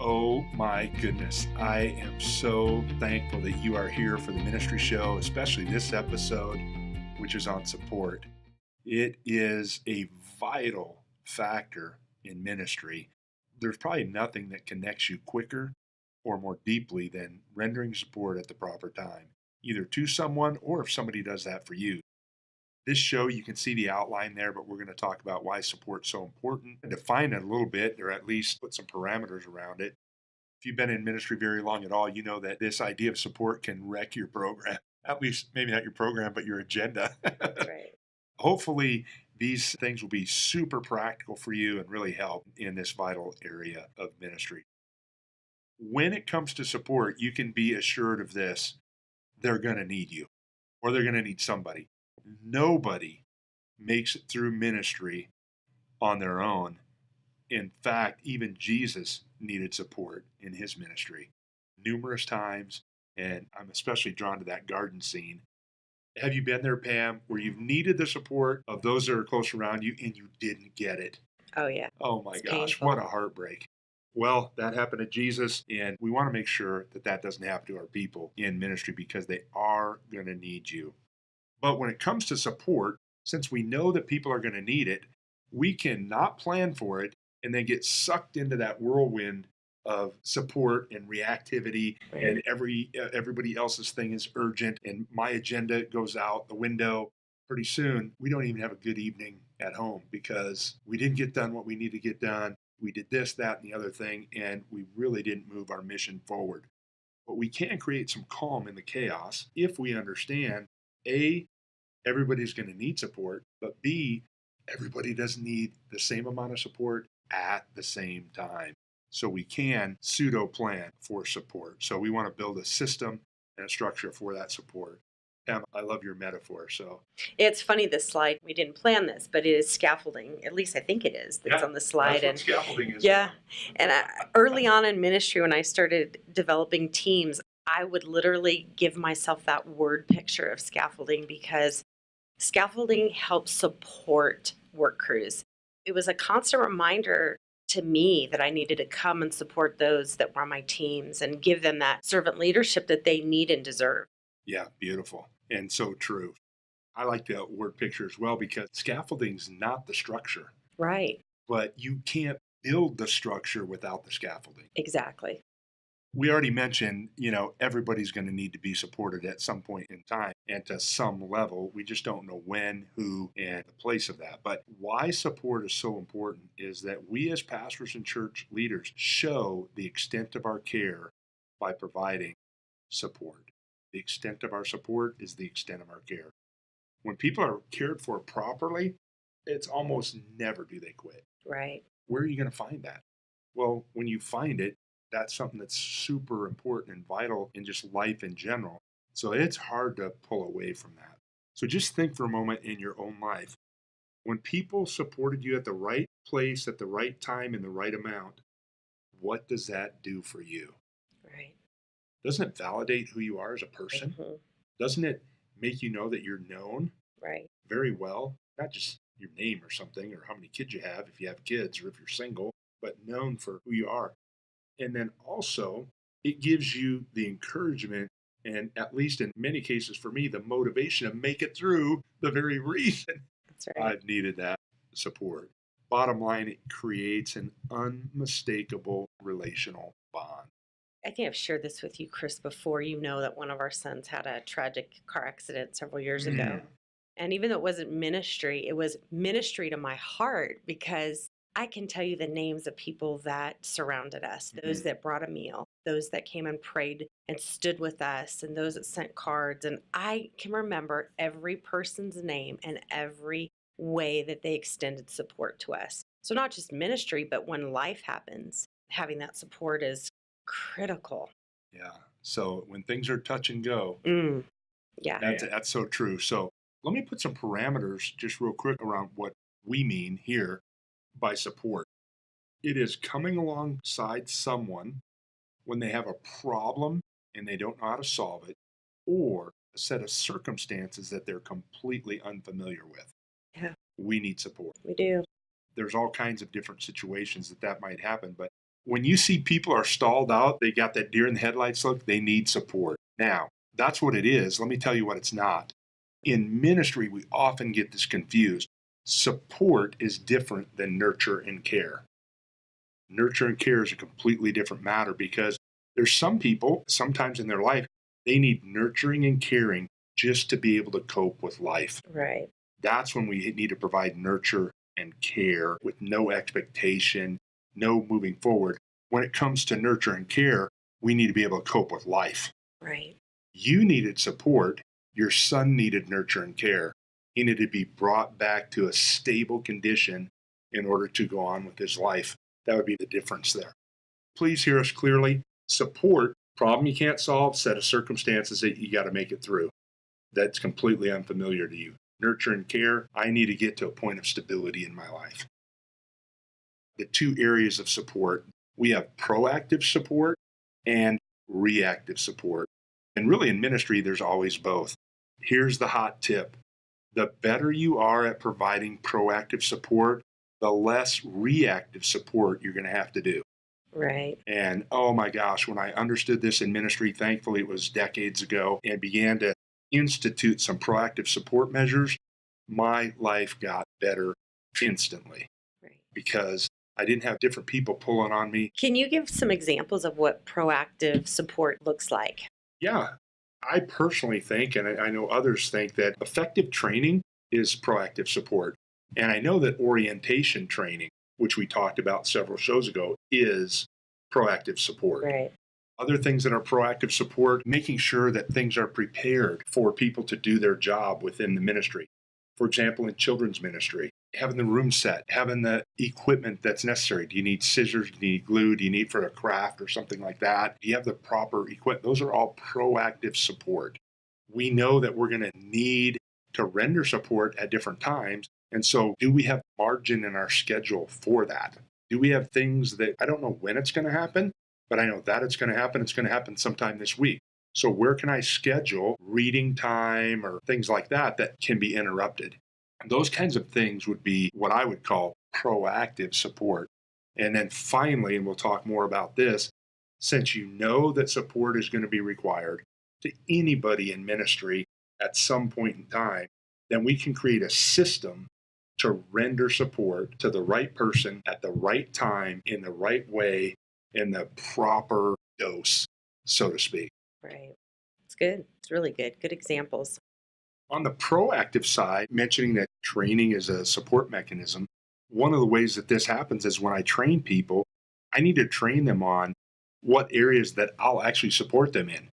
Oh my goodness. I am so thankful that you are here for the ministry show, especially this episode, which is on support. It is a vital factor in ministry. There's probably nothing that connects you quicker or more deeply than rendering support at the proper time, either to someone or if somebody does that for you. This show, you can see the outline there, but we're going to talk about why support's so important and define it a little bit, or at least put some parameters around it. If you've been in ministry very long at all, you know that this idea of support can wreck your program. At least, maybe not your program, but your agenda. That's right. Hopefully, these things will be super practical for you and really help in this vital area of ministry. When it comes to support, you can be assured of this: they're going to need you, or they're going to need somebody. Nobody makes it through ministry on their own. In fact, even Jesus needed support in his ministry numerous times. And I'm especially drawn to that garden scene. Have you been there, Pam, where you've needed the support of those that are close around you and you didn't get it? Oh, yeah. Oh my It's gosh, painful. what a heartbreak. Well, that happened to Jesus, and we want to make sure that that doesn't happen to our people in ministry because they are going to need you. But when it comes to support, since we know that people are going to need it, we cannot plan for it and then get sucked into that whirlwind of support and reactivity, Right. and everybody else's thing is urgent and my agenda goes out the window. Pretty soon we don't even have a good evening at home because we didn't get done what we need to get done. We did this, that, and the other thing, and we really didn't move our mission forward. But we can create some calm in the chaos if we understand: A, everybody's going to need support, but B, everybody doesn't need the same amount of support at the same time. So we can pseudo plan for support. So we want to build a system and a structure for that support. Em, I love your metaphor. So It's funny, this slide, we didn't plan this, but it is scaffolding. At least I think it is. That's yeah, on the that's slide. what And scaffolding is. yeah, early on in ministry, when I started developing teams, I would literally give myself that word picture of scaffolding because scaffolding helps support work crews. It was a constant reminder to me that I needed to come and support those that were on my teams and give them that servant leadership that they need and deserve. Yeah, beautiful and so true. I like the word picture as well because scaffolding's not the structure, Right. but you can't build the structure without the scaffolding. Exactly. We already mentioned, everybody's going to need to be supported at some point in time and to some level. We just don't know when, who, and the place of that. But why support is so important is that we as pastors and church leaders show the extent of our care by providing support. The extent of our support is the extent of our care. When people are cared for properly, it's almost never do they quit. Right. Where are you going to find that? Well, when you find it, that's something that's super important and vital in just life in general. So it's hard to pull away from that. So just think for a moment in your own life. When people supported you at the right place, at the right time, in the right amount, what does that do for you? Right. Doesn't it validate who you are as a person? Hmm. Doesn't it make you know that you're known Right. very well? Not just your name or something, or how many kids you have, if you have kids, or if you're single, but known for who you are. And then also, it gives you the encouragement, and at least in many cases for me, the motivation to make it through the very reason That's right. I've needed that support. Bottom line, it creates an unmistakable relational bond. I think I've shared this with you, Chris, before. You know that one of our sons had a tragic car accident several years ago. Mm, And even though it wasn't ministry, it was ministry to my heart because I can tell you the names of people that surrounded us, those mhm. that brought a meal, those that came and prayed and stood with us, and those that sent cards. And I can remember every person's name and every way that they extended support to us. So, not just ministry, but when life happens, having that support is critical. Yeah. So when things are touch and go, Mm, yeah. that's so true. So let me put some parameters just real quick around what we mean here by support. It is coming alongside someone when they have a problem and they don't know how to solve it, or a set of circumstances that they're completely unfamiliar with. Yeah, We need support. we do. There's all kinds of different situations that might happen, but When you see people are stalled out, they got that deer in the headlights look, they need support. Now, that's what it is. Let me tell you what it's not. In ministry, we often get this confused. Support is different than nurture and care. Nurture and care is a completely different matter because there's some people, sometimes in their life, they need nurturing and caring just to be able to cope with life. Right. That's when we need to provide nurture and care with no expectation, no moving forward. When it comes to nurture and care, we need to be able to cope with life. Right. You needed support. Your son needed nurture and care. He needed to be brought back to a stable condition in order to go on with his life. That would be the difference there. Please hear us clearly. Support, problem you can't solve, set of circumstances that you got to make it through. That's completely unfamiliar to you. Nurture and care, I need to get to a point of stability in my life. The two areas of support, we have proactive support and reactive support. And really in ministry, there's always both. Here's the hot tip. The better you are at providing proactive support, the less reactive support you're going to have to do. Right. And oh my gosh, when I understood this in ministry, thankfully it was decades ago, and began to institute some proactive support measures, my life got better instantly. Right. Because I didn't have different people pulling on me. Can you give some examples of what proactive support looks like? Yeah, I personally think, and I know others think, that effective training is proactive support. And I know that orientation training, which we talked about several shows ago, is proactive support. Right. Other things that are proactive support, making sure that things are prepared for people to do their job within the ministry. For example, in children's ministry, having the room set, having the equipment that's necessary. Do you need scissors? Do you need glue? Do you need for a craft or something like that? Do you have the proper equipment? Those are all proactive support. We know that we're going to need to render support at different times. And so do we have margin in our schedule for that? Do we have things that I don't know when it's going to happen, but I know that it's going to happen. It's going to happen sometime this week. So where can I schedule reading time or things like that that can be interrupted? Those kinds of things would be what I would call proactive support. And then finally, and we'll talk more about this, since you know that support is going to be required to anybody in ministry at some point in time, then we can create a system to render support to the right person at the right time, in the right way, in the proper dose, so to speak. Right. It's good. It's really good. Good examples. On the proactive side, mentioning that training is a support mechanism, one of the ways that this happens is when I train people, I need to train them on what areas that I'll actually support them in.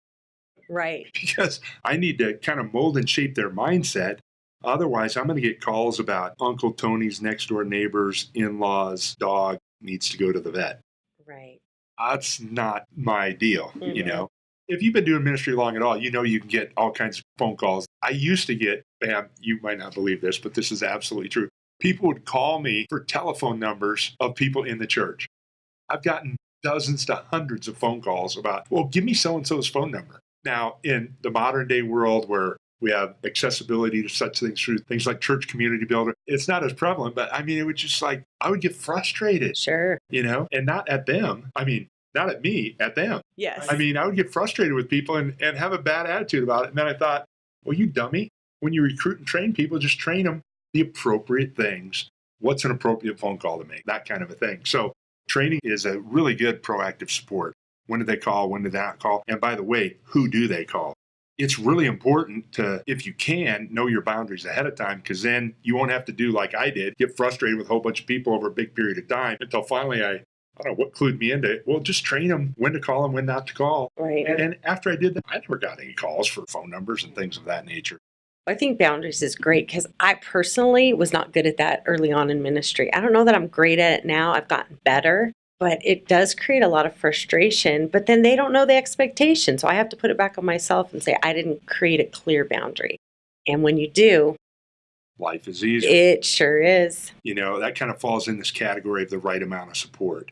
Right. Because I need to kind of mold and shape their mindset. Otherwise, I'm going to get calls about Uncle Tony's next door neighbor's in-laws' dog needs to go to the vet. Right. That's not my deal, Mhm. you know. If you've been doing ministry long at all, you know you can get all kinds of phone calls. I used to get, Pam, you might not believe this, but this is absolutely true. People would call me for telephone numbers of people in the church. I've gotten dozens to hundreds of phone calls about, well, give me so-and-so's phone number. Now, in the modern day world where we have accessibility to such things through things like Church Community Builder, it's not as prevalent, but I mean, it was just like, I would get frustrated, Sure. you know, and not at them. I mean, not at me, at them. Yes. I mean, I would get frustrated with people and have a bad attitude about it. And then I thought, well, you dummy, when you recruit and train people, just train them the appropriate things. What's an appropriate phone call to make? That kind of a thing. So training is a really good proactive support. When did they call? When did they not call? And by the way, who do they call? It's really important to, if you can, know your boundaries ahead of time, because then you won't have to do like I did, get frustrated with a whole bunch of people over a big period of time until finally I don't know what clued me into it. Well, just train them when to call and when not to call. Right. And after I did that, I never got any calls for phone numbers and things of that nature. I think boundaries is great because I personally was not good at that early on in ministry. I don't know that I'm great at it now. I've gotten better, but it does create a lot of frustration. But then they don't know the expectation. So I have to put it back on myself and say, I didn't create a clear boundary. And when you do, life is easier. It sure is. You know, that kind of falls in this category of the right amount of support.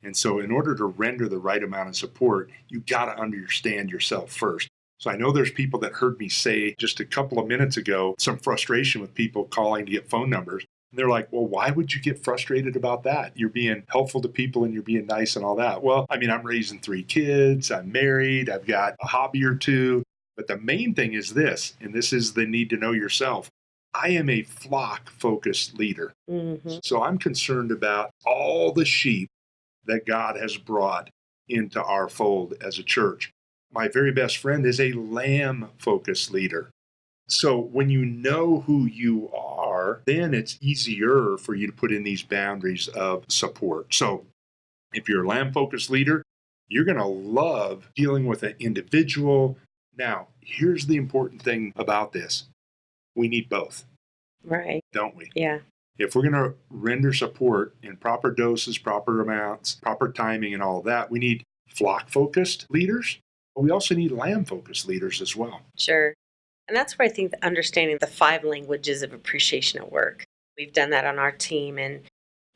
And so in order to render the right amount of support, you got to understand yourself first. So I know there's people that heard me say just a couple of minutes ago, some frustration with people calling to get phone numbers. And they're like, well, why would you get frustrated about that? You're being helpful to people and you're being nice and all that. Well, I mean, I'm raising 3 kids, I'm married, I've got a hobby or two. But the main thing is this, and this is the need to know yourself. I am a flock-focused leader. Mm-hmm. So I'm concerned about all the sheep that God has brought into our fold as a church. My very best friend is a lamb-focused leader. So when you know who you are, then it's easier for you to put in these boundaries of support. So if you're a lamb-focused leader, you're going to love dealing with an individual. Now, here's the important thing about this. We need both. Right. Don't we? Yeah. If we're going to render support in proper doses, proper amounts, proper timing, and all of that, we need flock-focused leaders, but we also need lamb-focused leaders as well. Sure. And that's where I think understanding the 5 languages of appreciation at work. We've done that on our team, and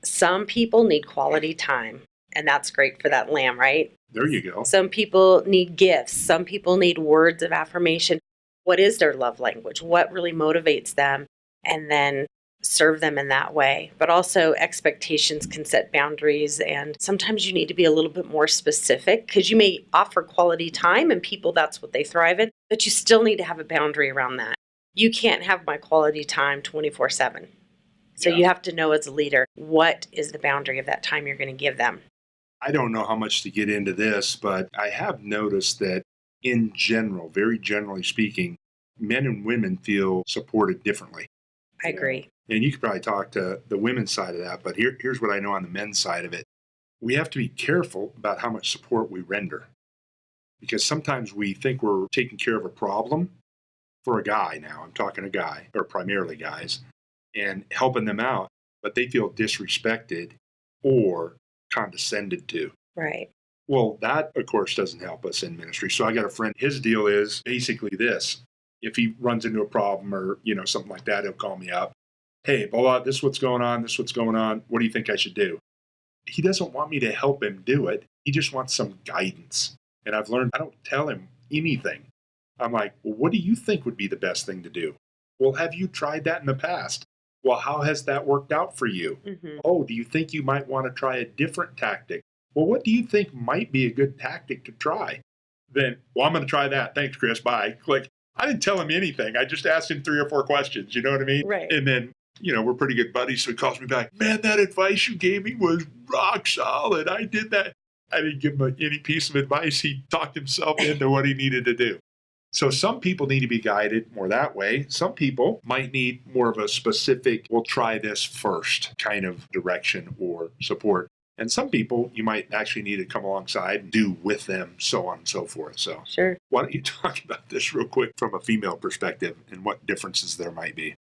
some people need quality time, and that's great for that lamb, right? There you go. Some people need gifts. Some people need words of affirmation. What is their love language? What really motivates them? And then serve them in that way. But also expectations can set boundaries, and sometimes you need to be a little bit more specific because you may offer quality time and people, that's what they thrive in, but you still need to have a boundary around that. You can't have my quality time 24/7. So Yeah. you have to know as a leader, what is the boundary of that time you're going to give them? I don't know how much to get into this, but I have noticed that in general, very generally speaking, men and women feel supported differently. I agree. And you could probably talk to the women's side of that, but here's what I know on the men's side of it. We have to be careful about how much support we render, because sometimes we think we're taking care of a problem for a guy. Now I'm talking a guy, or primarily guys, and helping them out, but they feel disrespected or condescended to. Right. Well, that, of course, doesn't help us in ministry. So I got a friend, his deal is basically this. If he runs into a problem or, something like that, he'll call me up. Hey, blah, blah, this is what's going on. This is what's going on. What do you think I should do? He doesn't want me to help him do it. He just wants some guidance. And I've learned I don't tell him anything. I'm like, well, what do you think would be the best thing to do? Well, have you tried that in the past? Well, how has that worked out for you? Mm-hmm. Oh, do you think you might want to try a different tactic? Well, what do you think might be a good tactic to try? Then, well, I'm going to try that. Thanks, Chris. Bye. Like, I didn't tell him anything. I just asked him 3 or 4 questions. You know what I mean? Right. And then, we're pretty good buddies. So he calls me back. Man, that advice you gave me was rock solid. I did that. I didn't give him any piece of advice. He talked himself into what he needed to do. So some people need to be guided more that way. Some people might need more of a specific, we'll try this first kind of direction or support. And some people you might actually need to come alongside and do with them, so on and so forth. So Sure. why don't you talk about this real quick from a female perspective and what differences there might be?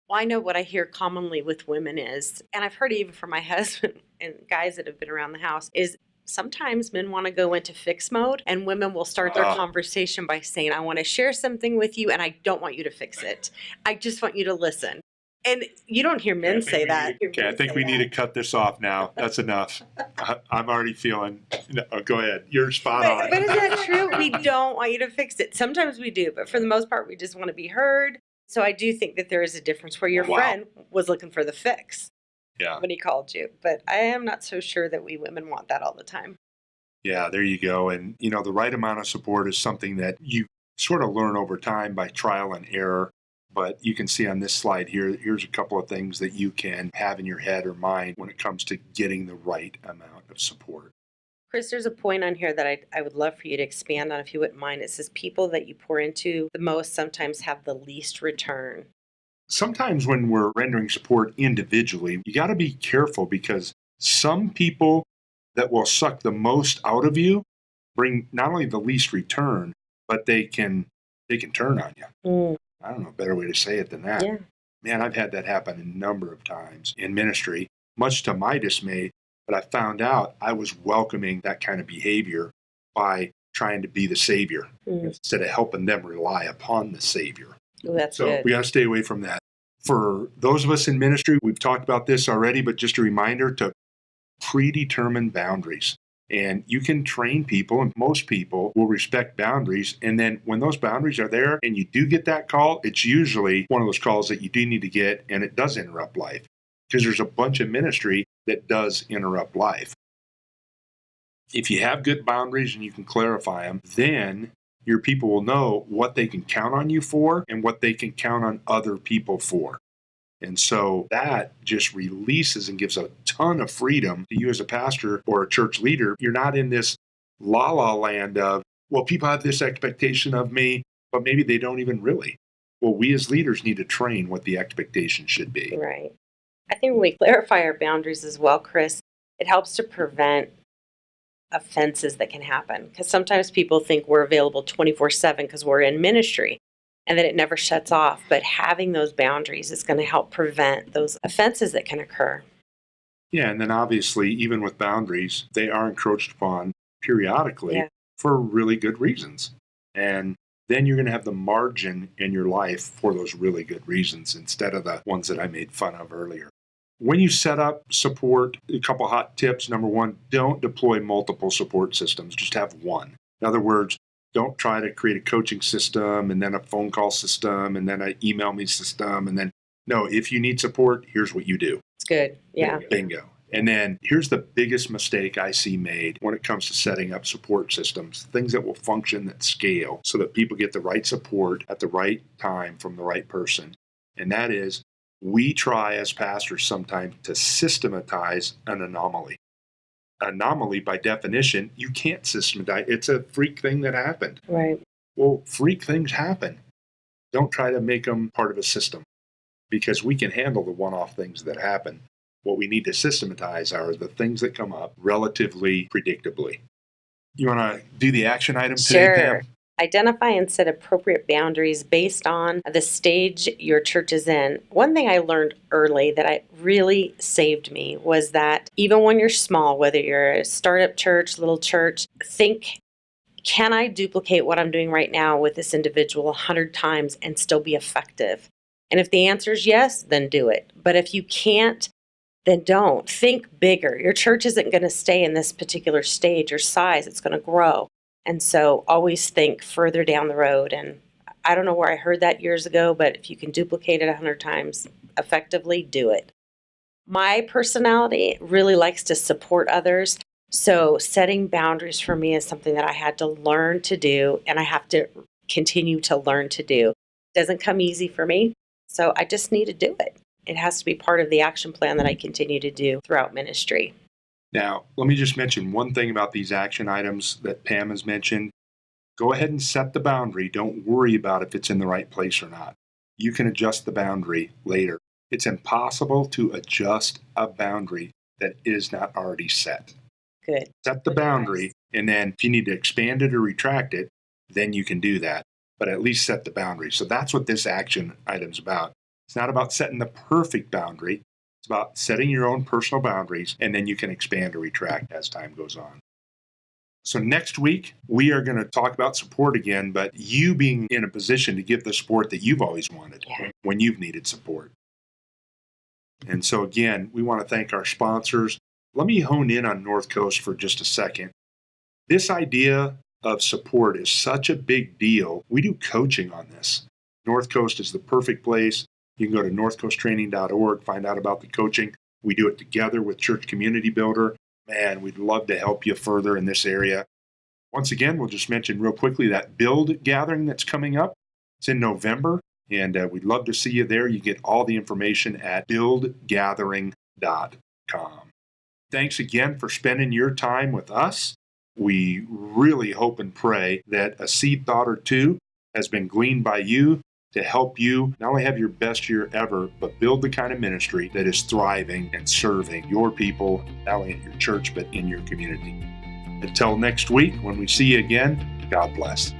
Well, I know what I hear commonly with women is, and I've heard it even from my husband and guys that have been around the house, is sometimes men want to go into fix mode and women will start their conversation by saying, I want to share something with you and I don't want you to fix it. I just want you to listen. And you don't hear men say that. Okay, I think we need to cut this off now. That's enough. I'm already feeling, go ahead. You're spot on. But is that true? We don't want you to fix it. Sometimes we do, but for the most part, we just want to be heard. So I do think that there is a difference where your friend was looking for the fix. Yeah. When he called you. But I am not so sure that we women want that all the time. Yeah, there you go. And, the right amount of support is something that you sort of learn over time by trial and error. But you can see on this slide here, here's a couple of things that you can have in your head or mind when it comes to getting the right amount of support. Chris, there's a point on here that I would love for you to expand on if you wouldn't mind. It says people that you pour into the most sometimes have the least return. Sometimes when we're rendering support individually, you got to be careful because some people that will suck the most out of you bring not only the least return, but they can turn on you. I don't know a better way to say it than that. Yeah. Man, I've had that happen a number of times in ministry, much to my dismay, but I found out I was welcoming that kind of behavior by trying to be the savior instead of helping them rely upon the savior. Ooh, that's So good. we got to stay away from that. For those of us in ministry, we've talked about this already, but just a reminder to predetermine boundaries. And you can train people, and most people will respect boundaries. And then when those boundaries are there and you do get that call, it's usually one of those calls that you do need to get, and it does interrupt life. because there's a bunch of ministry that does interrupt life. If you have good boundaries and you can clarify them, then your people will know what they can count on you for and what they can count on other people for. And so that just releases and gives a ton of freedom to you as a pastor or a church leader. You're not in this la-la land of, well, people have this expectation of me, but maybe they don't even really. Well, we as leaders need to train what the expectation should be. Right. I think when we clarify our boundaries as well, Chris, it helps to prevent offenses that can happen. Because sometimes people think we're available 24/7 because we're in ministry and that it never shuts off. But having those boundaries is going to help prevent those offenses that can occur. Yeah, and then obviously, even with boundaries, they are encroached upon periodically for really good reasons. And then you're going to have the margin in your life for those really good reasons instead of the ones that I made fun of earlier. When you set up support, a couple hot tips. Number one, don't deploy multiple support systems. Just have one. In other words, don't try to create a coaching system and then a phone call system and then an email me system. And then, no, if you need support, here's what you do. It's good. Yeah. Bingo. And then here's the biggest mistake I see made when it comes to setting up support systems, things that will function that scale so that people get the right support at the right time from the right person. And that is, we try as pastors sometimes to systematize an anomaly. Anomaly, by definition, you can't systematize. It's a freak thing that happened. Right. Well, freak things happen. Don't try to make them part of a system because we can handle the one-off things that happen. What we need to systematize are the things that come up relatively predictably. You want to do the action item today, Pam? Identify and set appropriate boundaries based on the stage your church is in. One thing I learned early that really saved me was that even when you're small, whether you're a startup church, little church, think, can I duplicate what I'm doing right now with this individual 100 times and still be effective? And if the answer is yes, then do it. But if you can't, then don't. Think bigger. Your church isn't going to stay in this particular stage or size. It's going to grow. And so always think further down the road. And I don't know where I heard that years ago, but if you can duplicate it 100 times effectively, do it. My personality really likes to support others. So setting boundaries for me is something that I had to learn to do, and I have to continue to learn to do. It doesn't come easy for me, so I just need to do it. It has to be part of the action plan that I continue to do throughout ministry. Now, let me just mention one thing about these action items that Pam has mentioned. Go ahead and set the boundary. Don't worry about if it's in the right place or not. You can adjust the boundary later. It's impossible to adjust a boundary that is not already set. Good. Set the boundary, and then if you need to expand it or retract it, then you can do that. But at least set the boundary. So that's what this action item's about. It's not about setting the perfect boundary. It's about setting your own personal boundaries, and then you can expand or retract as time goes on. So next week, we are going to talk about support again, but you being in a position to give the support that you've always wanted when you've needed support. And so again, we want to thank our sponsors. Let me hone in on North Coast for just a second. This idea of support is such a big deal. We do coaching on this. North Coast is the perfect place. You can go to northcoasttraining.org, find out about the coaching. We do it together with Church Community Builder. Man, we'd love to help you further in this area. Once again, we'll just mention real quickly that Build gathering that's coming up. It's in November, and we'd love to see you there. You get all the information at buildgathering.com. Thanks again for spending your time with us. We really hope and pray that a seed thought or two has been gleaned by you to help you not only have your best year ever, but build the kind of ministry that is thriving and serving your people, not only at your church, but in your community. Until next week, when we see you again, God bless.